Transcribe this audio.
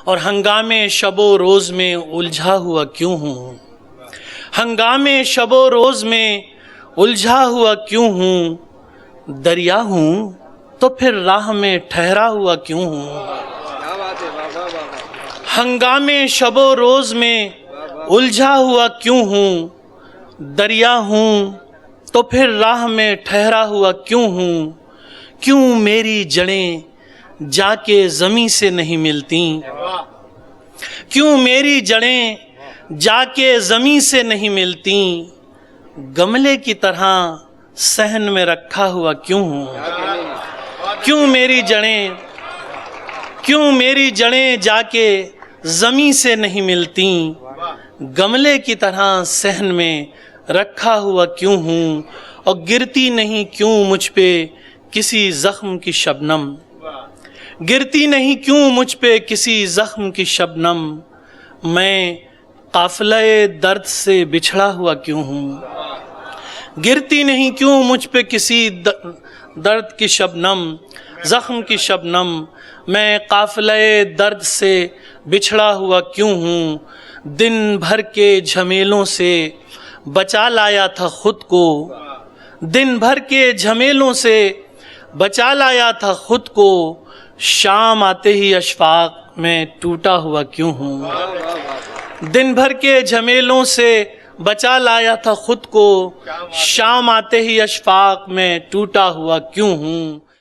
اور ہنگامے شب و روز میں الجھا ہوا کیوں ہوں، ہنگامے شب و روز میں الجھا ہوا کیوں ہوں، دریا ہوں تو پھر راہ میں ٹھہرا ہوا کیوں ہوں، ہنگامے شب و روز میں الجھا ہوا کیوں ہوں، دریا ہوں تو پھر راہ میں ٹھہرا ہوا کیوں ہوں، کیوں میری جڑیں جا کے زمیں سے نہیں ملتی، کیوں میری جڑیں جا کے زمیں سے نہیں ملتی، گملے کی طرح صحن میں رکھا ہوا کیوں ہوں، کیوں میری جڑیں جا کے زمیں سے نہیں ملتی، گملے کی طرح صحن میں رکھا ہوا کیوں ہوں، اور گرتی نہیں کیوں مجھ پہ کسی زخم کی شبنم، گرتی نہیں کیوں مجھ پہ کسی زخم کی شبنم، میں قافلہ درد سے بچھڑا ہوا کیوں ہوں، گرتی نہیں کیوں مجھ پہ کسی درد کی شبنم، زخم کی شبنم، میں قافلہ درد سے بچھڑا ہوا کیوں ہوں، دن بھر کے جھمیلوں سے بچا لایا تھا خود کو، دن بھر کے جھمیلوں سے بچا لایا تھا خود کو، شام آتے ہی اشفاق میں ٹوٹا ہوا کیوں ہوں، دن بھر کے جھمیلوں سے بچا لایا تھا خود کو، شام آتے ہی اشفاق میں ٹوٹا ہوا کیوں ہوں۔